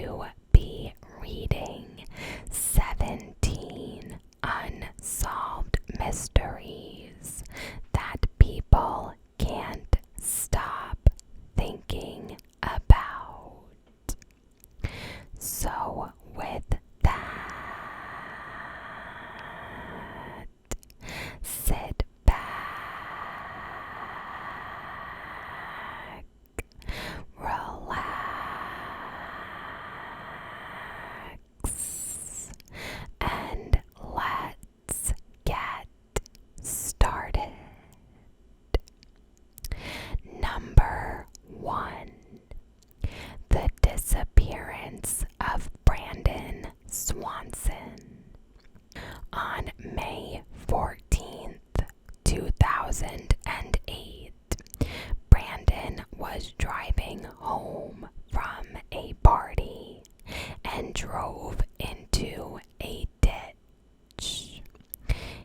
to be reading 17 unsolved mysteries that people can't stop thinking about. So, with that, sit back, relax, and let's get started. Number 1. The disappearance of Brandon Swanson. On May 14th, 2008, Brandon was driving home from a party and drove into a ditch.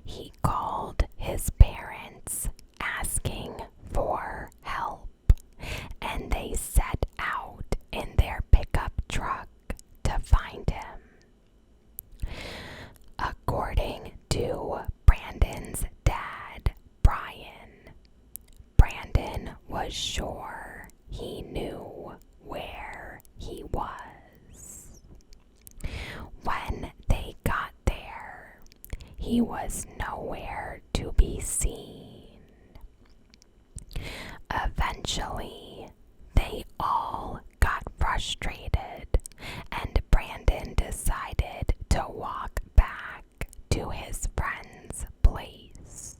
He called his parents asking for help, and they set out in their pickup truck to find him. According to Brandon's dad, Brian, Brandon was sure he knew where he was. When they got there, he was nowhere to be seen. Eventually, they all got frustrated, and Brandon decided to walk back to his friend's place.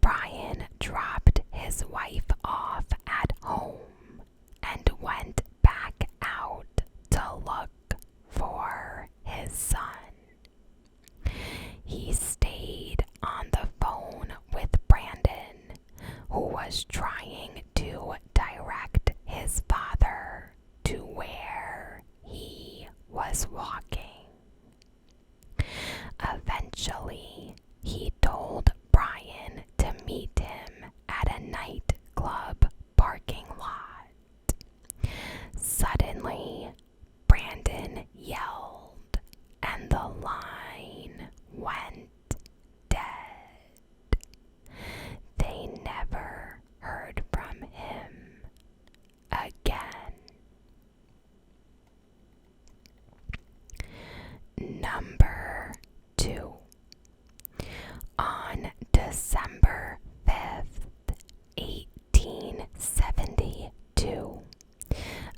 Brian dropped his wife off at home and went back out to look for his son. He stayed on the phone with Brandon, who was trying to direct his father to where he was walking. Eventually, he told Brian to meet him at a nightclub parking lot. Suddenly, Brandon yelled, and the line went dead. They never heard from him again. Number 2. On December 5th, 1872,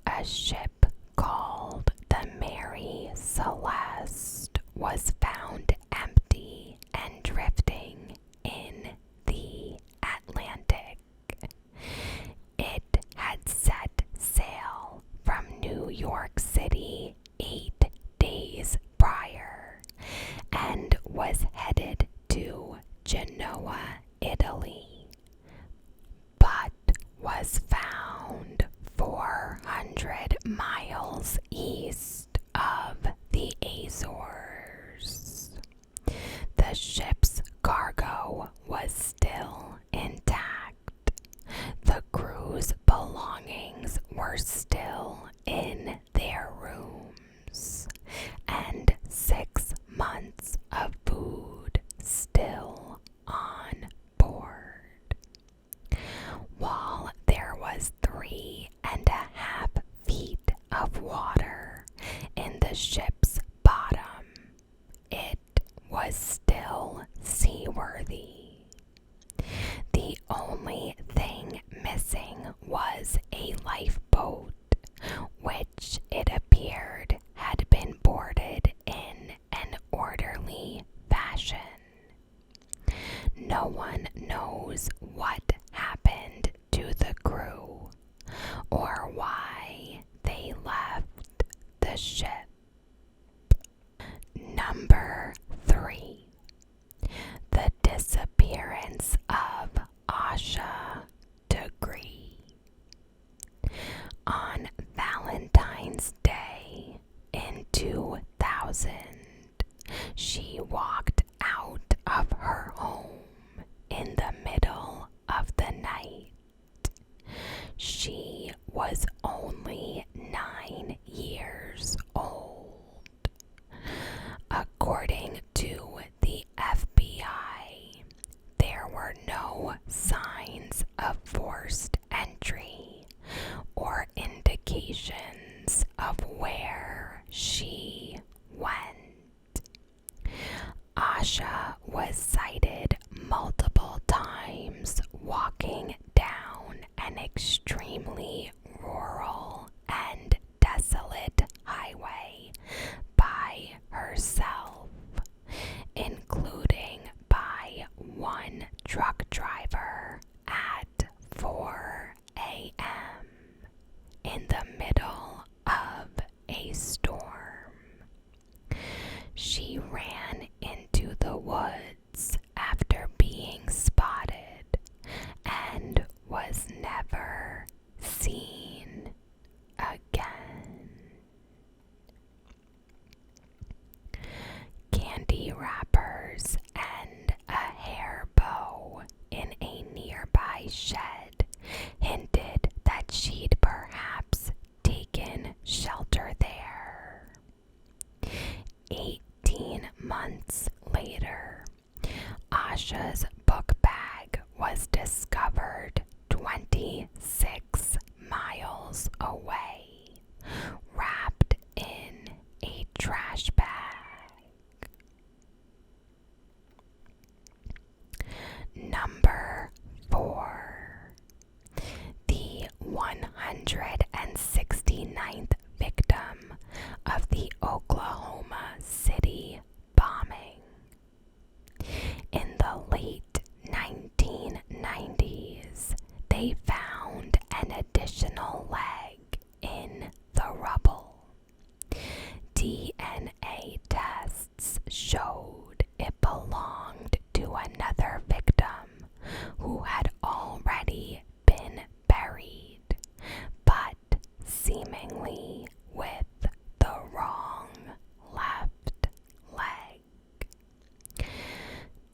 a ship called the Mary Celeste was found empty and drifting in the Atlantic. It had set sail from New York City 8 days prior and was headed to Genoa, Italy, but was found 400 miles east of the Azores. The ship's cargo was still intact. The crew's belongings were still in their rooms, and 6 months of food still on board. While there was 3.5 feet of water in the ship's bottom, it was still seaworthy. The only thing missing was a lifeboat, which it appeared had been boarded in an orderly fashion. No one knows what happened to the crew or why they left the ship. Number 3. The disappearance of Asha Degree. On Valentine's Day in 2000, she walked out of her home in the middle of the night. She was only 9 years a storm. She ran into the woods after being spotted and was never seen again. Candy wrappers and a hair bow in a nearby shed hinted that she'd perhaps taken shelter there. 18 months later, Asha's book bag was discovered 26 miles away, wrapped in a trash bag. Number 4. The 169th victim of the Oklahoma City bombing. In the late 1990s, they found an additional leg in the rubble. DNA tests showed it belonged to another victim who had already been buried, but seemingly with the wrong left leg.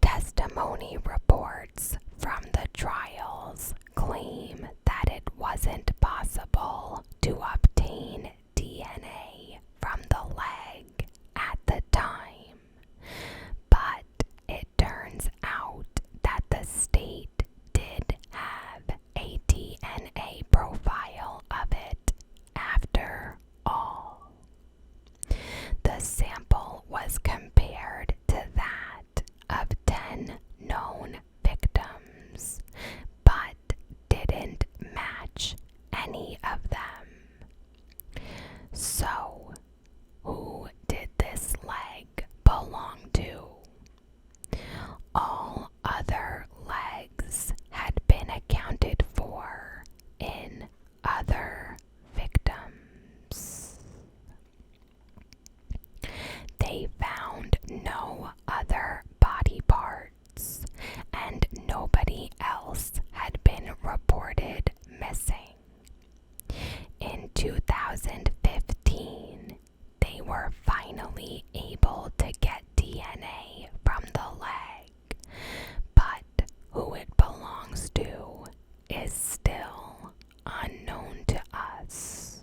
Testimony reports from the trials claim that it wasn't possible to obtain DNA from the leg at the time, but it turns out that the state did have a DNA profile of it after all. The sample was compared to that of 10 known victims, but didn't match any of them. So, who did this leg belong to? All other legs had been accounted for in other victims. They found no other body parts, and nobody else had been reported missing. In 2015, they were finally able to get DNA from the leg, but who it belongs to is still unknown to us.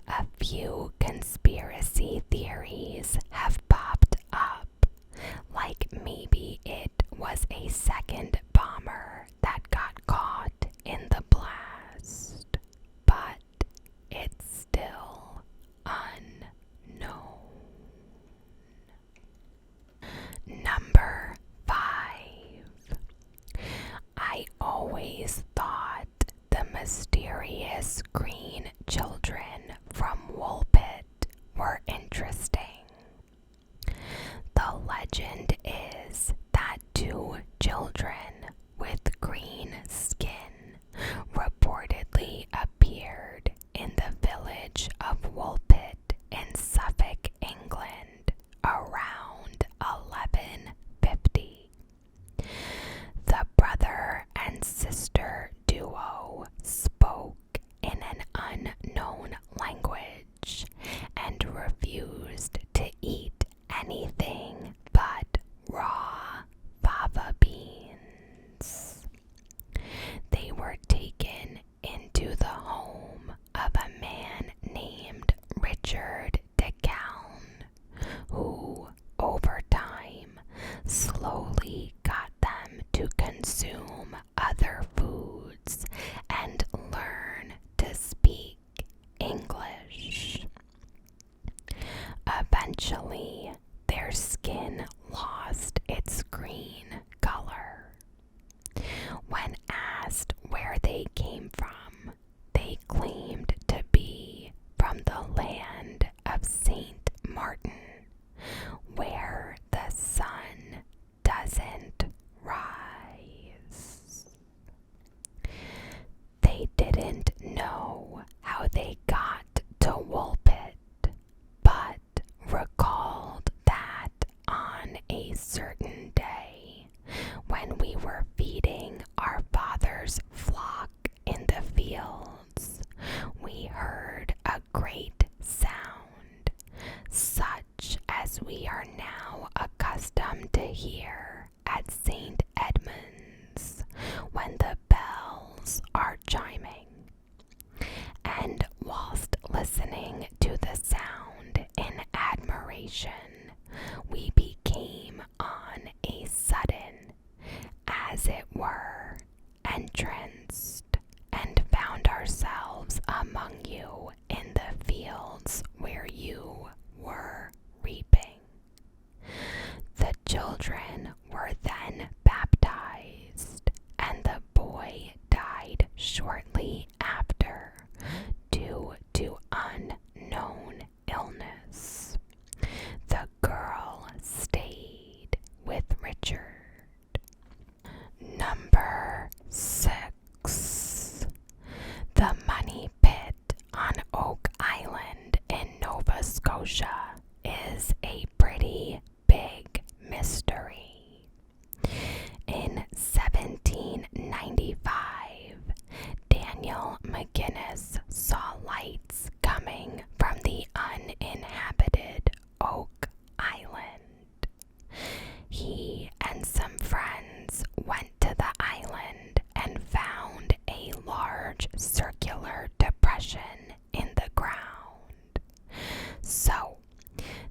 A few conspiracy theories have popped up, like maybe it was a second bomber that got caught in the blast, but it's still unknown. Number 5. I always thought the mysterious green children from Woolpit Scotia is a pretty big mystery. In 1795, Daniel McGinnis saw lights coming from the uninhabited Oak Island. He and some friends went to the island and found a large circular depression in the ground. So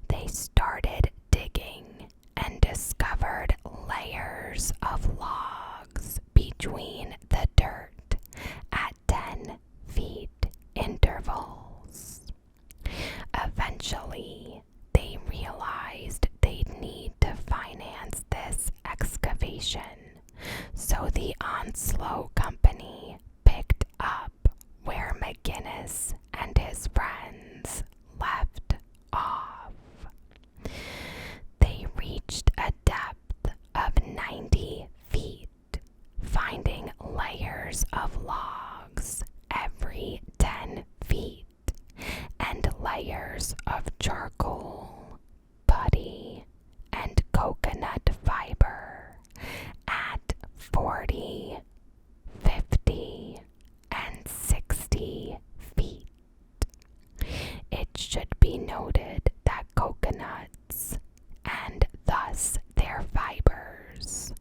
they started digging and discovered layers of logs between the dirt at 10 feet intervals. Eventually, they realized they'd need to finance this excavation, so the Onslow Company picked up where McGinnis and his friends left off. They reached a depth of 90 feet, finding layers of logs every 10 feet and layers of charcoal, putty, and coconut fiber at 40, 50, and 60 feet. It should be noted that coconuts, and thus their fibers,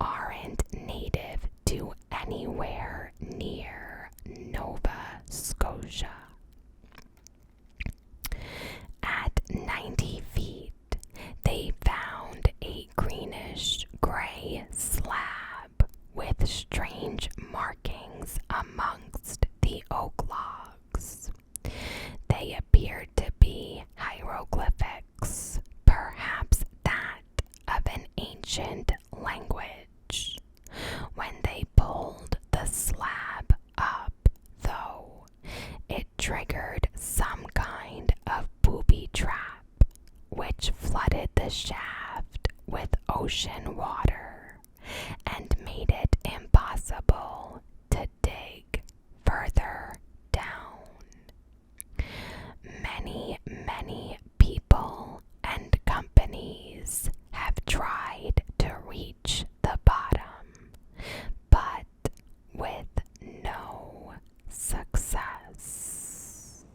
aren't native to anywhere near Nova Scotia. At 90 feet, they found a greenish gray slab with strange markings amongst the oak logs. They appeared to be hieroglyphics, perhaps that of an ancient language. When they pulled the slab up, though, it triggered some kind of booby trap, which flooded the shaft with ocean water and made it impossible to dig further down. Many people and companies have tried to reach the bottom, but with no success.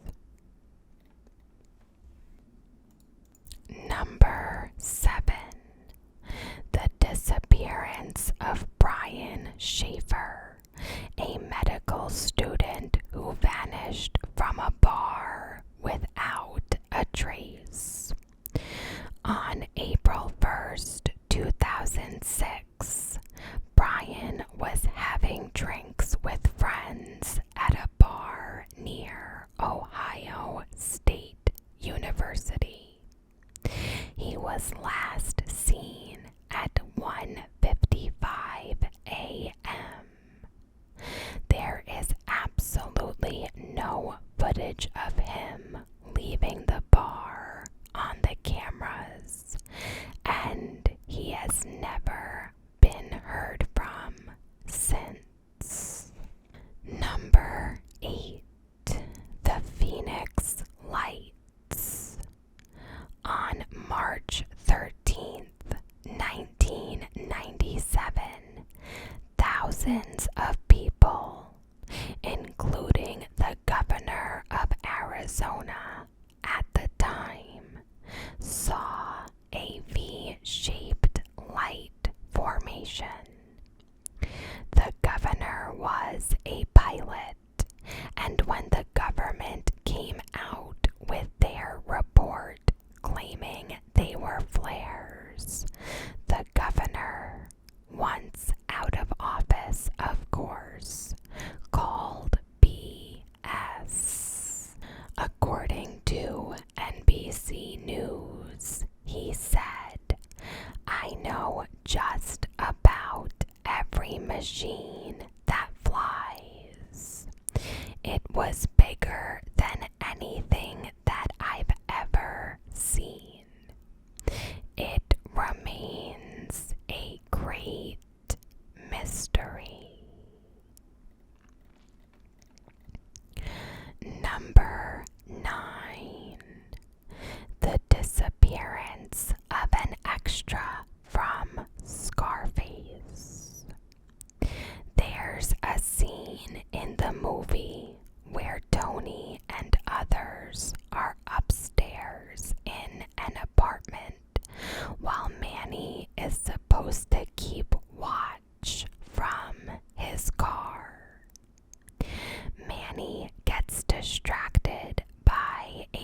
Number 7. The disappearance of Brian Schaefer, a medical student who vanished from a bar without a trace. On April 1st, 2006, Brian was having drinks with friends at a bar near Ohio State University. He was last seen at 1:55 a.m. There is absolutely no footage of him leaving the bar on the cameras, and he has never been heard from since. Number 8. The Phoenix Lights. On March 13th, 1997, thousands of people, including the governor of Arizona at the time, saw a V-shaped light formation. The governor was a pilot, and when the government came out with their report claiming they were flares, the governor, once out of office, of course, called BS. According to NBC News, he said, "I know just about every machine that flies. It was bigger than anything that I've ever seen. It remains a great mystery." Number 9.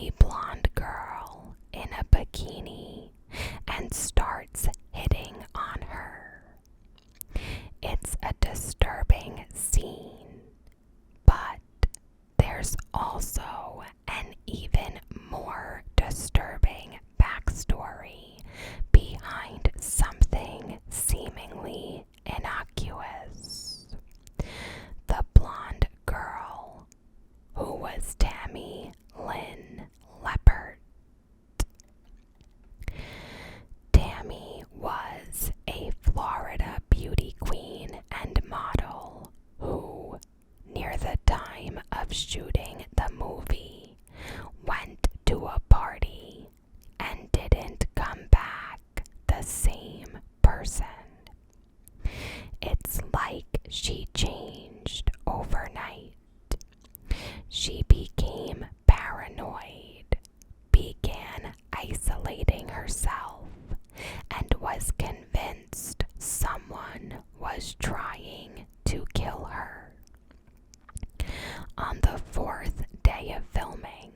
a blonde girl in a bikini and starts hitting on her. It's a disturbing scene, but there's also an even more disturbing backstory behind something seemingly innocuous. The blonde girl, who was Tammy Lynn Leppert. Tammy was a Florida beauty queen and model who, near the time of shooting the movie, went to a party and didn't come back the same person. It's like she changed overnight. She became paranoid, began isolating herself, and was convinced someone was trying to kill her. On the fourth day of filming,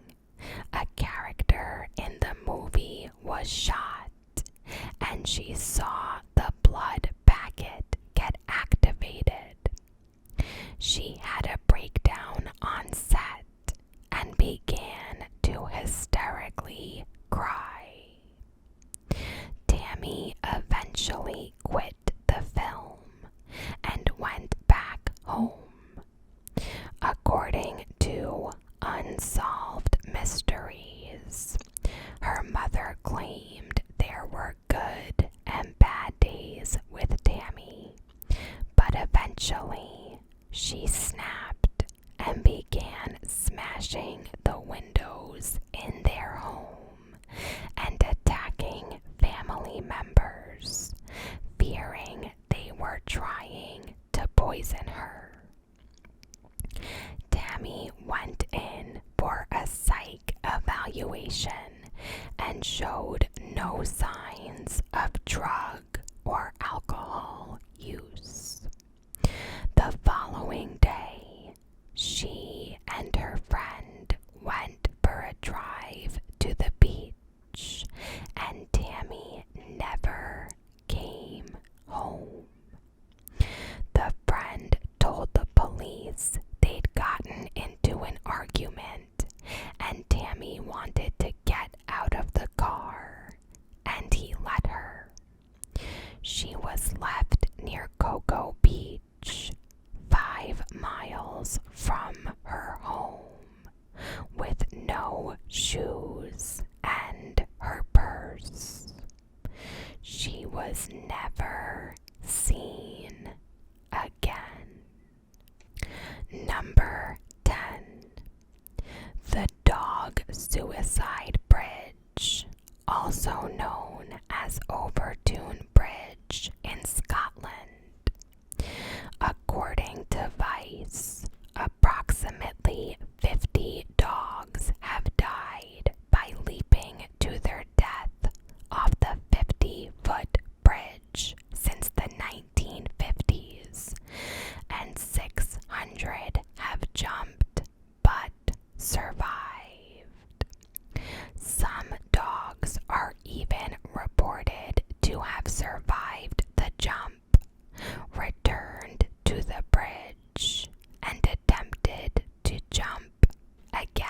a character in the movie was shot, and she saw the blood packet get activated. She had a breakdown on set and began to hysterically cry. Tammy eventually quit the film and went back home. According to Unsolved Mysteries, her mother claimed there were good and bad days with Tammy, but eventually she snapped and began smashing the windows in their home and attacking family members, fearing they were trying to poison her. Tammy went in for a psych evaluation and showed no signs of drug or alcohol use. The following day, she and her friend went for a drive to the beach, and Tammy never came home. The friend told the police they'd gotten into an argument, and Tammy wanted to get out of the car, and he let her. She was left near Cocoa Beach, 5 miles from her home, with no shoes and her purse. She was never seen again. Number 10. The Dog Suicide Bridge, also known as Overtoun Bridge in Scotland. According to Vice, approximately 50 dogs have died by leaping to their death off the 50-foot bridge since the 1950s, and 600 have jumped but survived. Some dogs are even reported to have survived the jump, returned to the bridge, and attempted to jump again.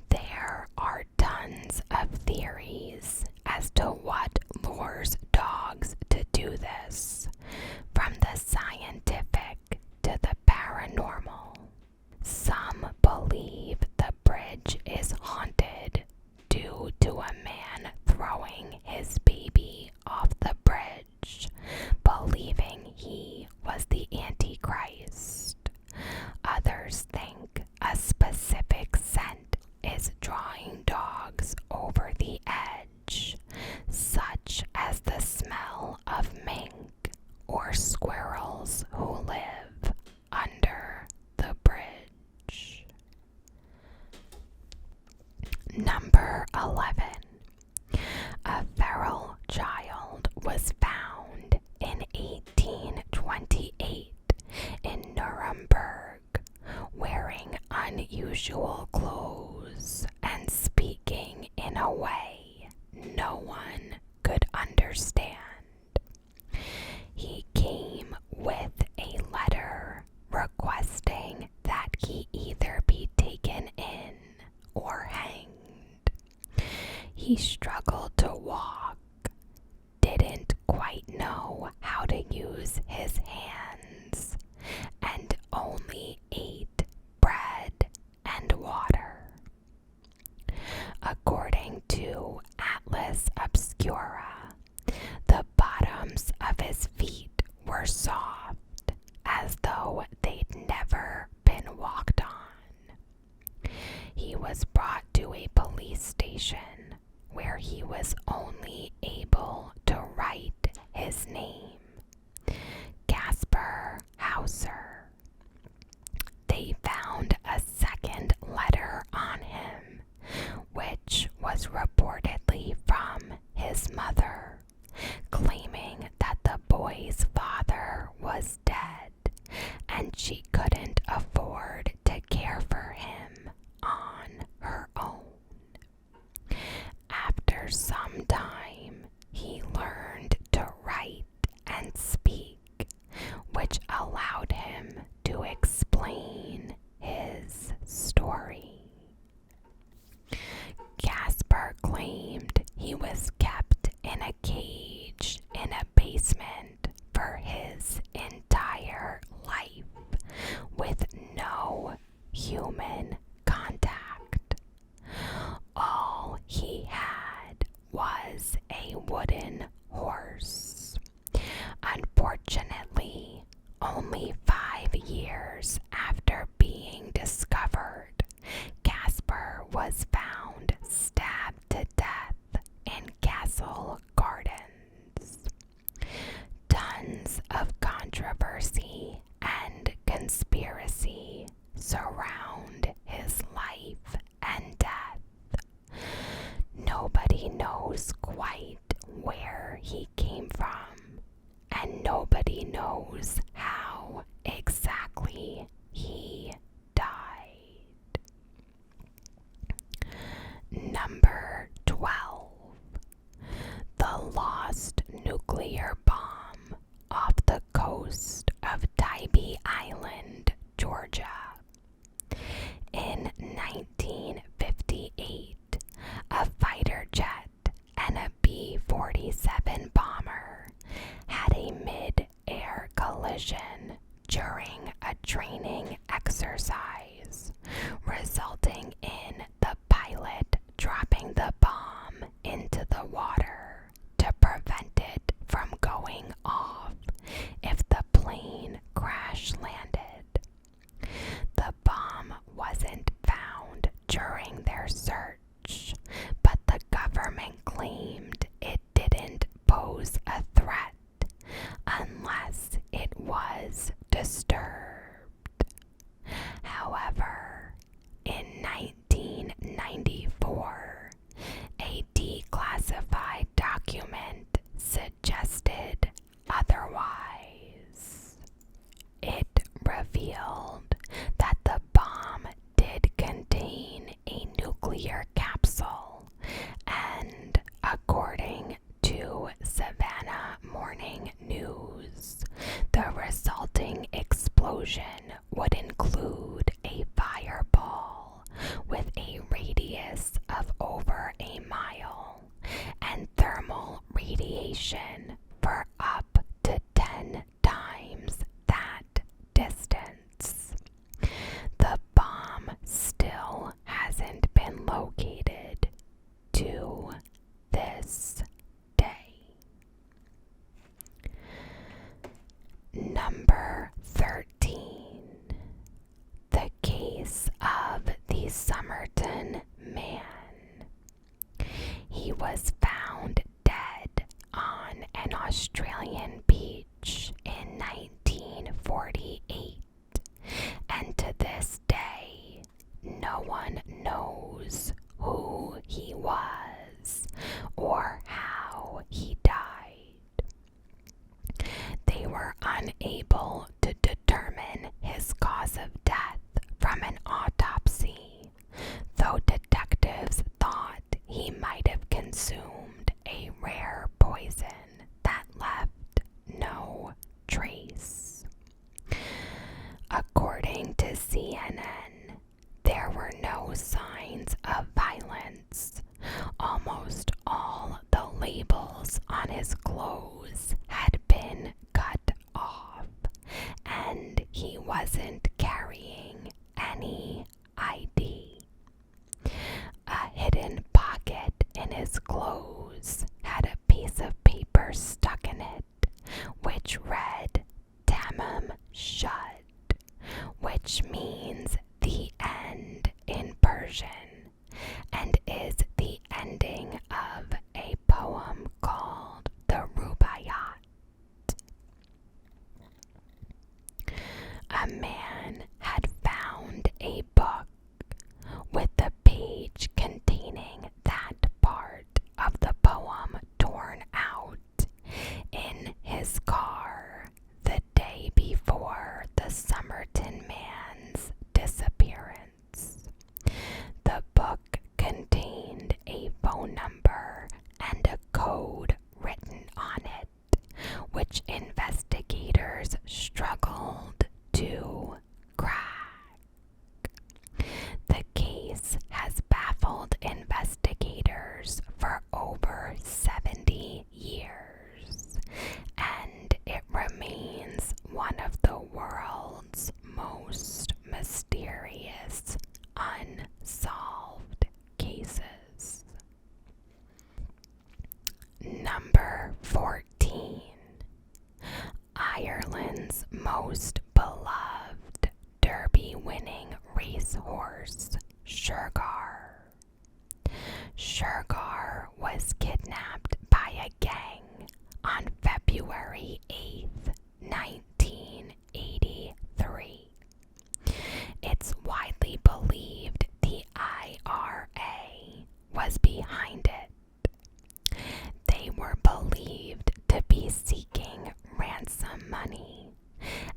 There are tons of theories as to what lures dogs to do this, from the scientific to the paranormal. Some believe the bridge is haunted due to a man throwing his baby off the bridge, believing he was the Antichrist. Others think a specific scent is drawing dogs over the edge, such as the smell of mink or squirrels who live under the bridge. Number 11. A feral child was found in 1828 in Nuremberg, wearing unusual clothes a way no one could understand. He came with a letter requesting that he either be taken in or hanged. He struggled to walk, didn't quite know how to use his hands, and only ate bread and water. According to Atlas Obscura, the bottoms of his feet were soft, as though they'd never been walked on. He was brought to a police station where he was only able to write his name, Casper Hauser. They found a second letter on him, which was reportedly from his mother, claiming that the boy's father was dead and she couldn't afford to care for him on her own. After some time, he learned to write and speak, which allowed him to explain his story. Casper claimed he was kept in a cage in a basement for his entire life with no human contact. All he had was a wooden horse. Unfortunately, only 5 years after being discovered, Casper was found stabbed to death in Castle Gardens. Tons of controversy and conspiracy surround his life and death. Nobody knows quite where he came from, and nobody knows how exactly he died. Number 12. The lost nuclear bomb off the coast of Tybee Island, Georgia. In 1958, a fighter jet and a B-47 bomber had a mid-air collision during a training exercise, resulting in the pilot dropping the bomb into the water to prevent it from going off if the plane crash landed. The bomb wasn't found during their search, but the government claimed it didn't pose a threat unless it was disturbed. However, in 1994, a declassified document suggested otherwise. It revealed that the bomb did contain a nuclear capsule, and according to Savannah Morning News, the resulting explosion would include a fireball with a radius of over a mile and thermal radiation for up to 10 times that distance. The bomb still hasn't been located to this day. Number 13. The case of the Somerton man. He was found dead on an Australian beach in 1948, and to this day, no one knows who he was or how he died. They were unable to determine his cause of death from an autopsy, though detectives thought he might Shergar was kidnapped by a gang on February 8th, 1983. It's widely believed the IRA was behind it. They were believed to be seeking ransom money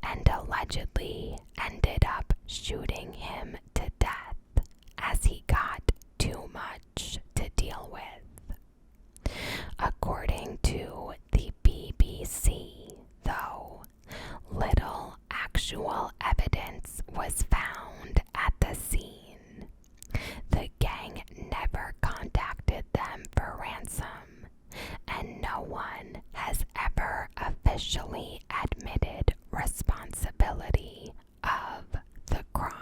and allegedly ended up shooting him to death as he got too much to deal with. According to the BBC, though, little actual evidence was found at the scene. The gang never contacted them for ransom, and no one has ever officially admitted responsibility of the crime.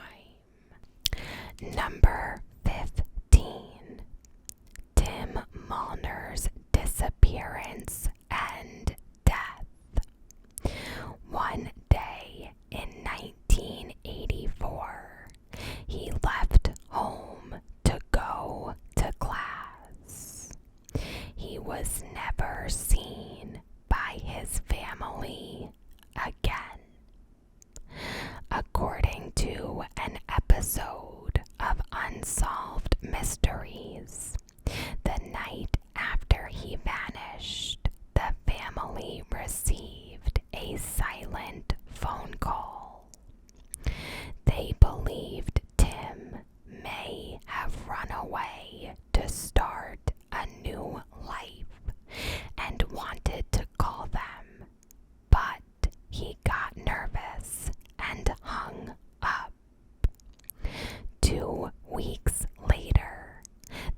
Number 15. Tim Malner's disappearance and death. One day in 1984, he left home to go to class. He was never seen by his family again. According to an episode of Unsolved Mysteries, the night after he vanished, the family received a silent phone call. They believed Tim may have run away to start a new life and wanted to call them, but he got nervous and hung up. 2 weeks later,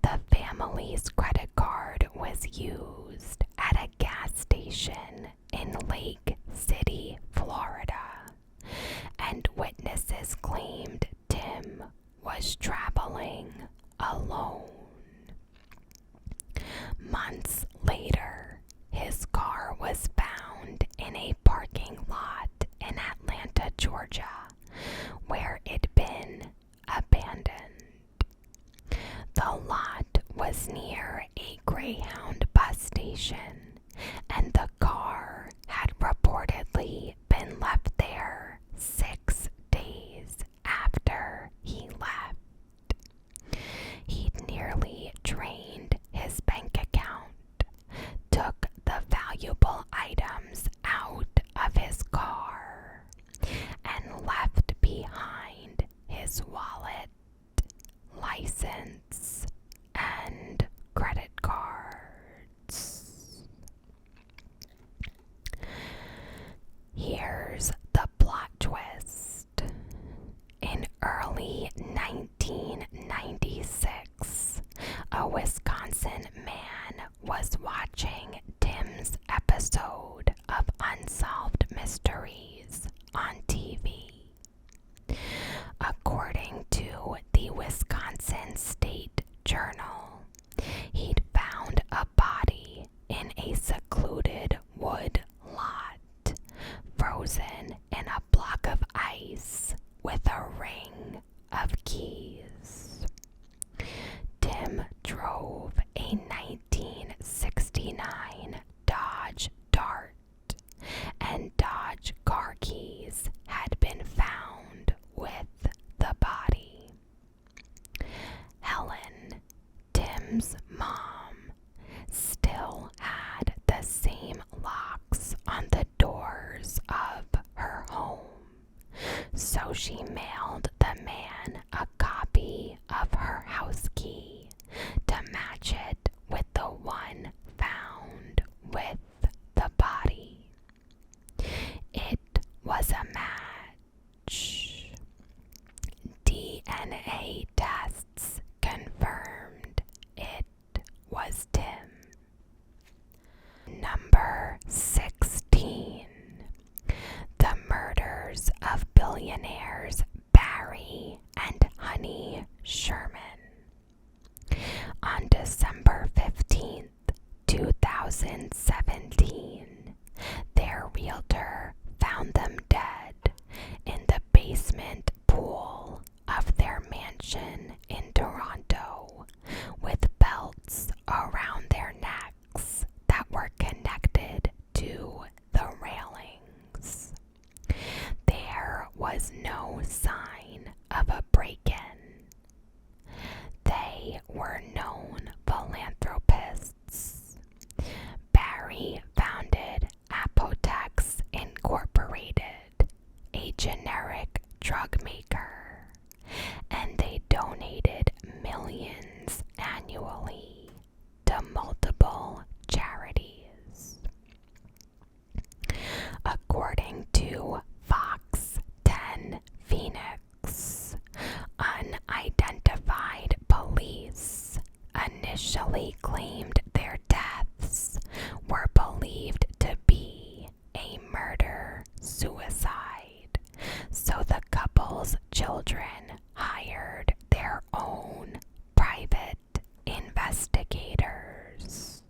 the family's credit card was used at a gas station in Lake City, Florida, and witnesses claimed Tim was traveling alone. Months later, his car was found in a parking lot in Atlanta, Georgia, where it'd been abandoned. The lot was near a Greyhound bus station, and the car had reportedly been left there 6 days after he left. He'd nearly drained his bank account, took the valuable items out of his car, and left behind his wallet, license, and credit cards. Here's the plot twist. In early 1996, a Wisconsin man was watching Tim's episode of Unsolved Mysteries on TV. According to the Wisconsin State Journal, he'd found a body in a secluded wood lot, frozen in a block of ice with a ring of keys. Tim drove a 1969 Dodge Dart, and Dodge car keys had been found with the body. Helen, Tim's mom, still had the same locks on the doors of her home, so she mailed the man a copy of her house key to match it with the one found with the body. It was a match. DNA tests confirmed it was Tim. Number 16. The murders of billionaires Barry and Honey Sherman. On December 15th, 2017, their realtor found them dead in the basement pool of their mansion in Toronto with belts were known philanthropists. Barry founded Apotex Incorporated, a generic drug maker, and they donated millions annually to multiple charities. According to Fox 10 Phoenix, unidentified police initially claimed their deaths were believed to be a murder-suicide, so the couple's children hired their own private investigators.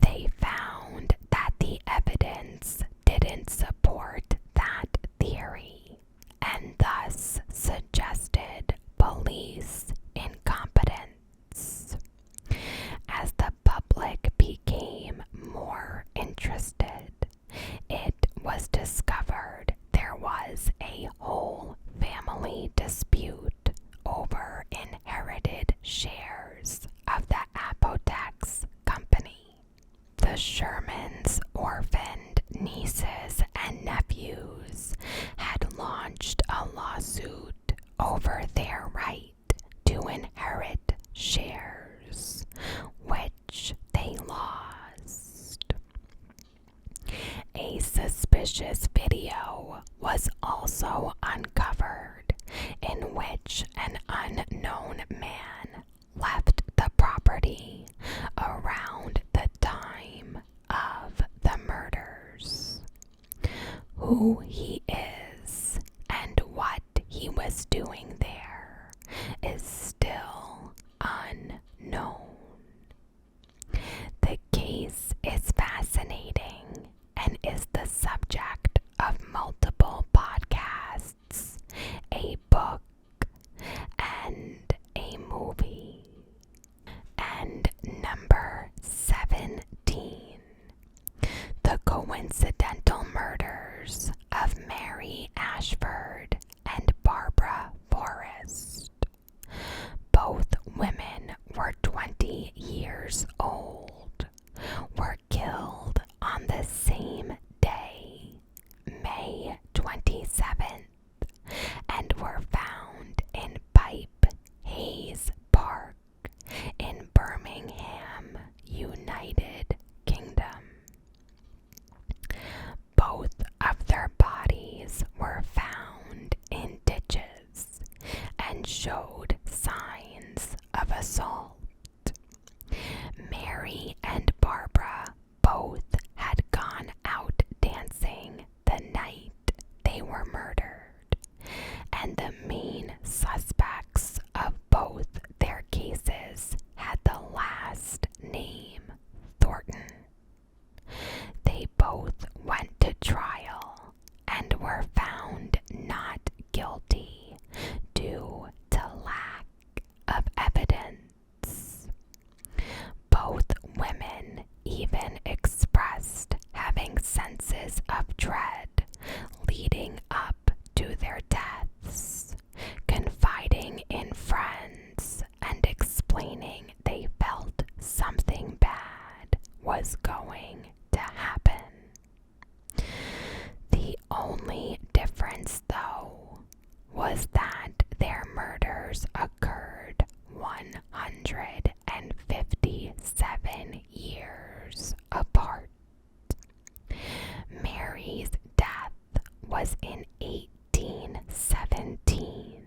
They found that the evidence didn't support that theory and thus suggested police incompetence. As the public became more interested, it was discovered there was a whole family dispute over inherited shares of the Apotex company. The Shermans' orphaned nieces and nephews had launched a lawsuit over their right to inherit shares, which they lost. A suspicious video was also uncovered in which an unknown man left the property around the time of the murders. Who he is and what he was doing there is still unknown. The case is fascinating and is the subject of multiple podcasts, a book, and a movie. And number 17, the coincidental murders of Mary Ashford and Barbara Forrest. Both women were 20 years old, were killed on the same day, May 27th, and were found in Pipe Hayes Park in Birmingham, United Kingdom. Both of their bodies were found in ditches and showed signs of assault. Mary and Barbara both had gone out dancing the night they were murdered, and the main suspects of both their cases had the last name Thornton. They both went to trial and were found not guilty due to lack of evidence. Both women even expressed having senses of dread leading up to their deaths, confiding in friends and explaining they felt something bad was going to happen. The only difference, though, was that their murders occurred 157 years apart. Mary's death was in 1817,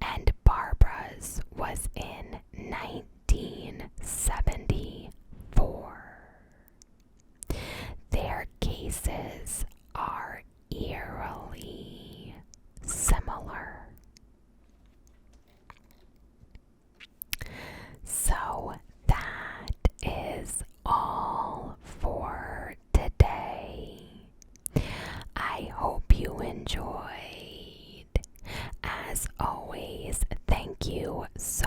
and Barbara's was in 1974. Their cases are eerily similar. So that is all for today. I hope you enjoyed. As always, thank you so